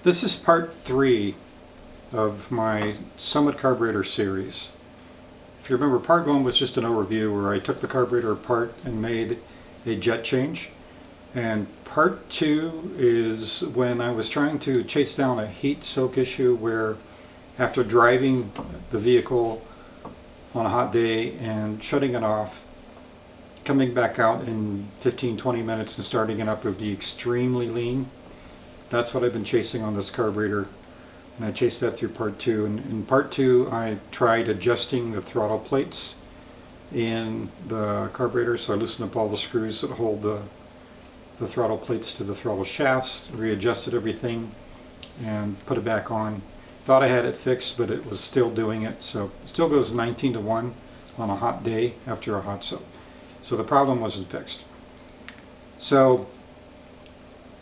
This is part 3 of my Summit carburetor series. If you remember, part 1 was just an overview where I took the carburetor apart and made a jet change. And part 2 is when I was trying to chase down a heat soak issue where after driving the vehicle on a hot day and shutting it off, coming back out in 15-20 minutes and starting it up would be extremely lean. That's what I've been chasing on this carburetor, and I chased that through part 2. And in part 2 I tried adjusting the throttle plates in the carburetor, so I loosened up all the screws that hold the throttle plates to the throttle shafts, readjusted everything and put it back on. Thought I had it fixed, but it was still doing it, so it still goes 19-1 on a hot day after a hot soak. So the problem wasn't fixed. So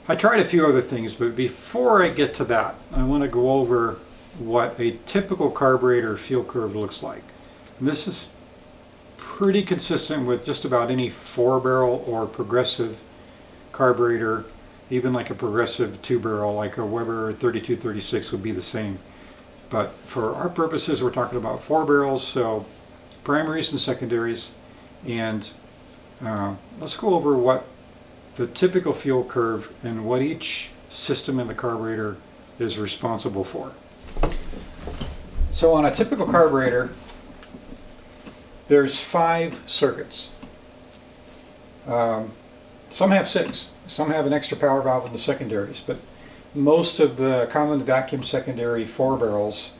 I tried a few other things, but before I get to that, I want to go over what a typical carburetor fuel curve looks like. And this is pretty consistent with just about any 4-barrel or progressive carburetor. Even like a progressive 2-barrel like a Weber 3236 would be the same. But for our purposes, we're talking about 4 barrels, so primaries and secondaries. And let's go over what the typical fuel curve and what each system in the carburetor is responsible for. So on a typical carburetor, there's 5 circuits. Some have 6. Some have an extra power valve in the secondaries, but most of the common vacuum secondary 4 barrels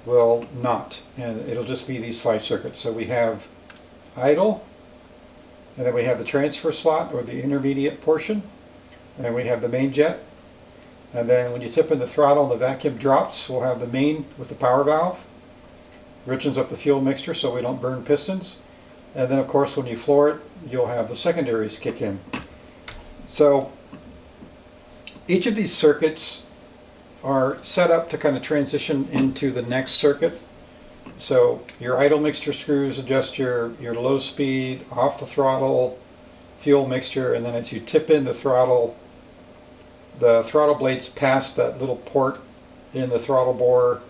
will not, and it'll just be these 5 circuits. So we have idle, and then we have the transfer slot or the intermediate portion, and then we have the main jet, and then when you tip in the throttle and the vacuum drops, we'll have the main with the power valve, richens up the fuel mixture so we don't burn pistons, and then of course when you floor it, you'll have the secondaries kick in. So each of these circuits are set up to kind of transition into the next circuit. So your idle mixture screws adjust your low speed, off the throttle, fuel mixture, and then as you tip in the throttle blades pass that little port in the throttle bore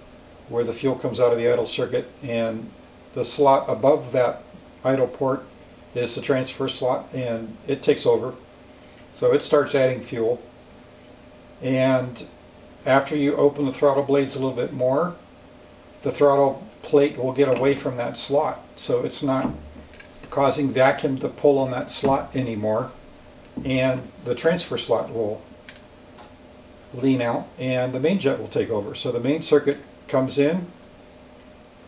where the fuel comes out of the idle circuit, and the slot above that idle port is the transfer slot, and it takes over. So it starts adding fuel, and after you open the throttle blades a little bit more, the throttle plate will get away from that slot, so it's not causing vacuum to pull on that slot anymore, and the transfer slot will lean out and the main jet will take over. So the main circuit comes in,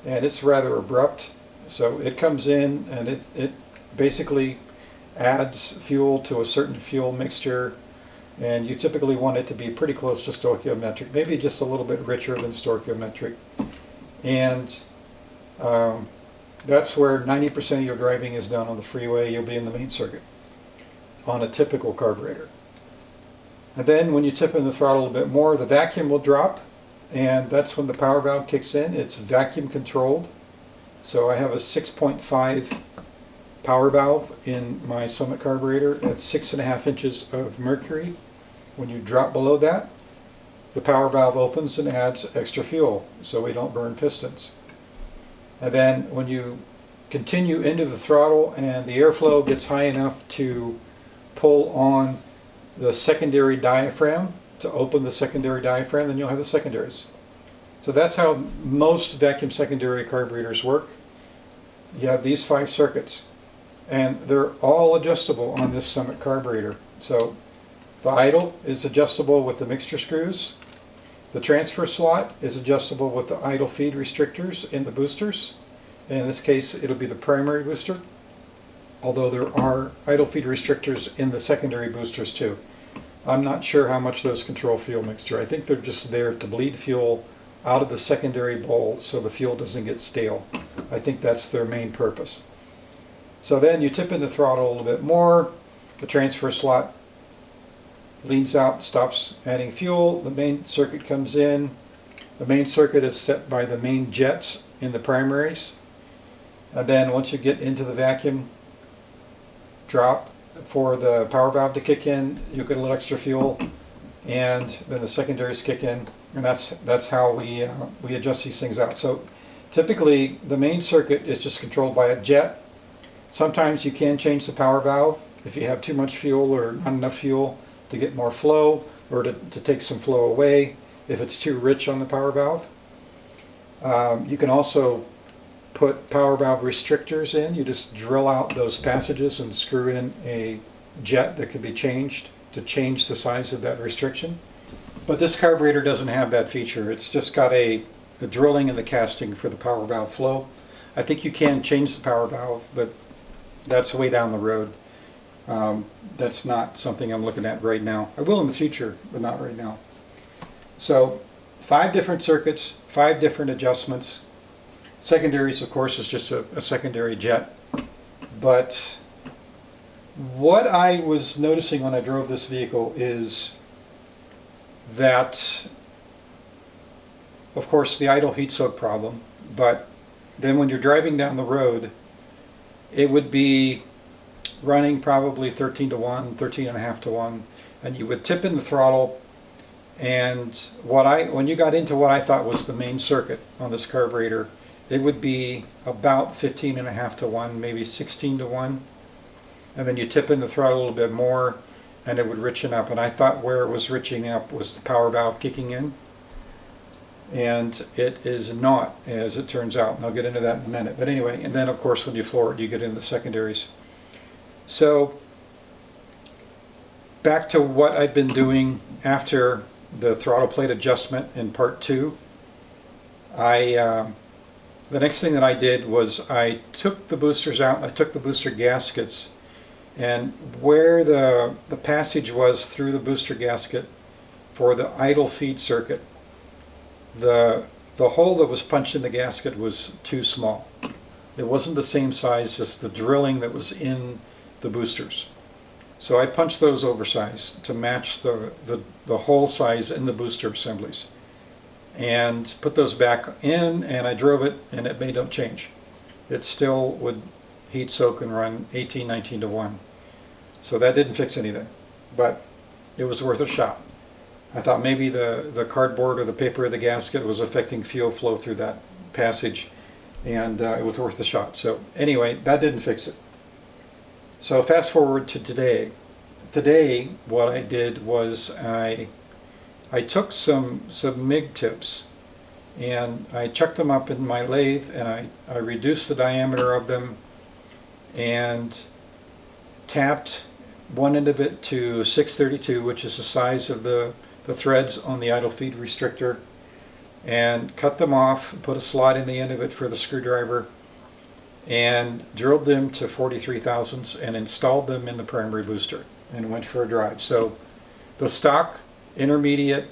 and it's rather abrupt. So it comes in and it basically adds fuel to a certain fuel mixture, and you typically want it to be pretty close to stoichiometric, maybe just a little bit richer than stoichiometric. And that's where 90% of your driving is done on the freeway. You'll be in the main circuit on a typical carburetor. And then when you tip in the throttle a little bit more, the vacuum will drop, and that's when the power valve kicks in. It's vacuum controlled. So I have a 6.5 power valve in my Summit carburetor at 6.5 inches of mercury. When you drop below that, the power valve opens and adds extra fuel so we don't burn pistons. And then when you continue into the throttle and the airflow gets high enough to pull on the secondary diaphragm, to open the secondary diaphragm, then you'll have the secondaries. So that's how most vacuum secondary carburetors work. You have these 5 circuits, and they're all adjustable on this Summit carburetor. So the idle is adjustable with the mixture screws. The transfer slot is adjustable with the idle feed restrictors in the boosters. In this case, it'll be the primary booster, although there are idle feed restrictors in the secondary boosters too. I'm not sure how much those control fuel mixture. I think they're just there to bleed fuel out of the secondary bowl so the fuel doesn't get stale. I think that's their main purpose. So then you tip in the throttle a little bit more, the transfer slot leans out, stops adding fuel, the main circuit comes in. The main circuit is set by the main jets in the primaries. And then once you get into the vacuum drop for the power valve to kick in, you get a little extra fuel, and then the secondaries kick in, and that's how we adjust these things out. So typically the main circuit is just controlled by a jet. Sometimes you can change the power valve if you have too much fuel or not enough fuel to get more flow, or to take some flow away if it's too rich on the power valve. You can also put power valve restrictors in. You just drill out those passages and screw in a jet that can be changed to change the size of that restriction. But this carburetor doesn't have that feature. It's just got a drilling in the casting for the power valve flow. I think you can change the power valve, but that's way down the road. That's not something I'm looking at right now. I will in the future, but not right now. So 5 different circuits, 5 different adjustments. Secondaries, of course, is just a secondary jet. But what I was noticing when I drove this vehicle is that, of course, the idle heat soak problem, but then when you're driving down the road, it would be running probably 13 to 1, 13 and a half to 1, and you would tip in the throttle, and when you got into what I thought was the main circuit on this carburetor, it would be about 15 and a half to 1, maybe 16 to 1, and then you tip in the throttle a little bit more and it would richen up, and I thought where it was richening up was the power valve kicking in, and it is not, as it turns out, and I'll get into that in a minute. But anyway, and then of course when you floor it, you get into the secondaries. So back to what I've been doing after the throttle plate adjustment in part 2. The next thing that I did was I took the boosters out. I took the booster gaskets, and where the passage was through the booster gasket for the idle feed circuit, the hole that was punched in the gasket was too small. It wasn't the same size as the drilling that was in the boosters. So I punched those oversized to match the hole size in the booster assemblies, and put those back in, and I drove it, and it made no change. It still would heat soak and run 18, 19 to 1. So that didn't fix anything, but it was worth a shot. I thought maybe the cardboard or the paper of the gasket was affecting fuel flow through that passage, and it was worth a shot. So anyway, that didn't fix it. So fast forward to today. Today, what I did was I took some MIG tips and I chucked them up in my lathe, and I reduced the diameter of them and tapped one end of it to 632, which is the size of the threads on the idle feed restrictor, and cut them off, put a slot in the end of it for the screwdriver, and drilled them to 43 thousandths and installed them in the primary booster and went for a drive. So the stock intermediate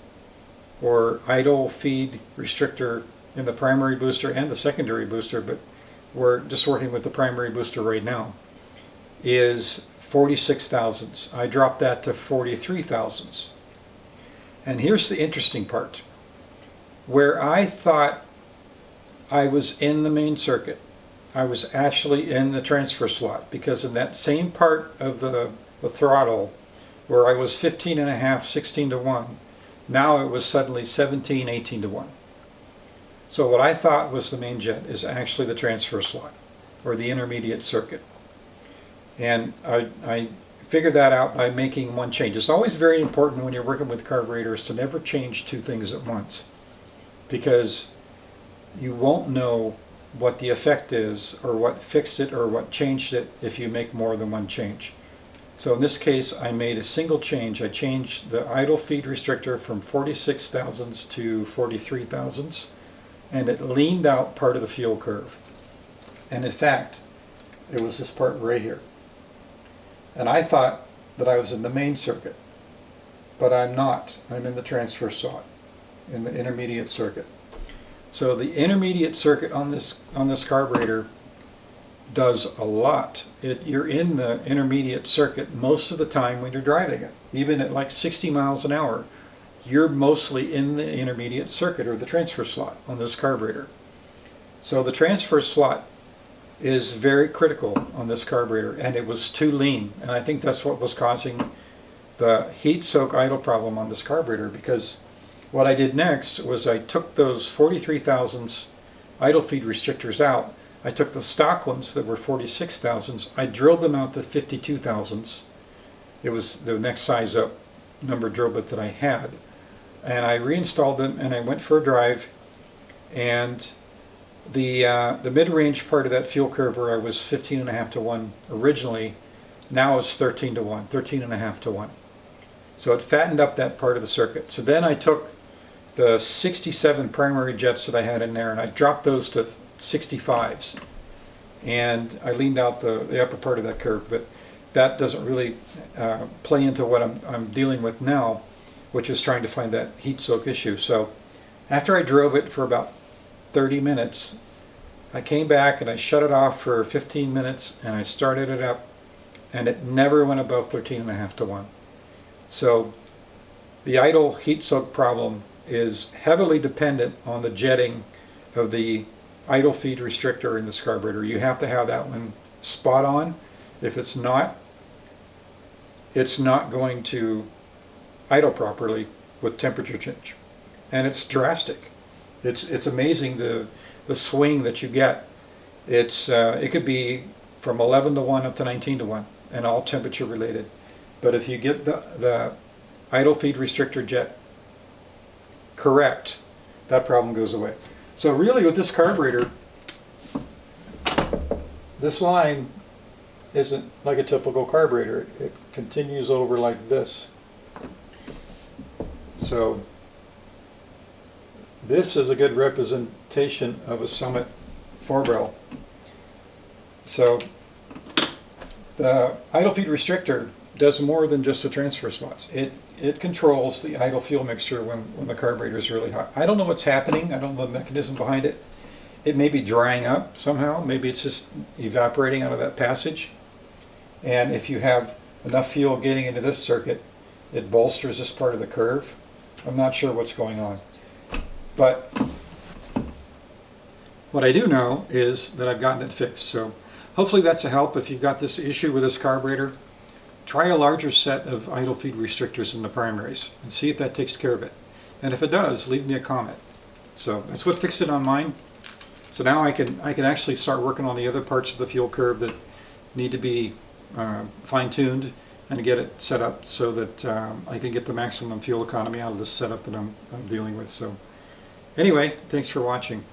or idle feed restrictor in the primary booster and the secondary booster, but we're just working with the primary booster right now, is 46 thousandths. I dropped that to 43 thousandths. And here's the interesting part. Where I thought I was in the main circuit, I was actually in the transfer slot, because in that same part of the throttle where I was 15 and a half, 16 to 1, now it was suddenly 17, 18 to 1. So what I thought was the main jet is actually the transfer slot, or the intermediate circuit. And I figured that out by making one change. It's always very important when you're working with carburetors to never change 2 things at once, because you won't know what the effect is, or what fixed it, or what changed it if you make more than one change. So in this case, I made a single change. I changed the idle feed restrictor from 46 thousandths to 43 thousandths, and it leaned out part of the fuel curve. And in fact, it was this part right here. And I thought that I was in the main circuit, but I'm not. I'm in the transfer slot, in the intermediate circuit. So the intermediate circuit on this carburetor does a lot. You're in the intermediate circuit most of the time when you're driving it. Even at like 60 miles an hour, you're mostly in the intermediate circuit, or the transfer slot, on this carburetor. So the transfer slot is very critical on this carburetor, and it was too lean, and I think that's what was causing the the heat soak idle problem on this carburetor, because what I did next was I took those 43 thousandths idle feed restrictors out. I took the stock ones that were 46 thousandths, I drilled them out to 52 thousandths. It was the next size up number drill bit that I had. And I reinstalled them and I went for a drive, and the mid-range part of that fuel curve where I was 15.5 to 1 originally, now is 13 to 1, 13.5 to 1. So it fattened up that part of the circuit. So then I took the 67 primary jets that I had in there and I dropped those to 65s. And I leaned out the upper part of that curve, but that doesn't really play into what I'm dealing with now, which is trying to find that heat soak issue. So after I drove it for about 30 minutes, I came back and I shut it off for 15 minutes and I started it up, and it never went above 13.5 to 1. So the idle heat soak problem is heavily dependent on the jetting of the idle feed restrictor in this carburetor. You have to have that one spot on. If it's not going to idle properly with temperature change, and it's drastic. It's amazing the swing that you get. It could be from 11 to 1 up to 19 to 1, and all temperature related. But if you get the idle feed restrictor jet correct, that problem goes away. So really with this carburetor, this line isn't like a typical carburetor. It continues over like this. So this is a good representation of a Summit 4-barrel. So the idle feed restrictor does more than just the transfer slots. It controls the idle fuel mixture when the carburetor is really hot. I don't know what's happening. I don't know the mechanism behind it. It may be drying up somehow. Maybe it's just evaporating out of that passage. And if you have enough fuel getting into this circuit, it bolsters this part of the curve. I'm not sure what's going on. But what I do know is that I've gotten it fixed. So hopefully that's a help. If you've got this issue with this carburetor, try a larger set of idle feed restrictors in the primaries and see if that takes care of it. And if it does, leave me a comment. So that's what fixed it on mine. So now I can actually start working on the other parts of the fuel curve that need to be fine-tuned and get it set up so that I can get the maximum fuel economy out of this setup that I'm dealing with. So anyway, thanks for watching.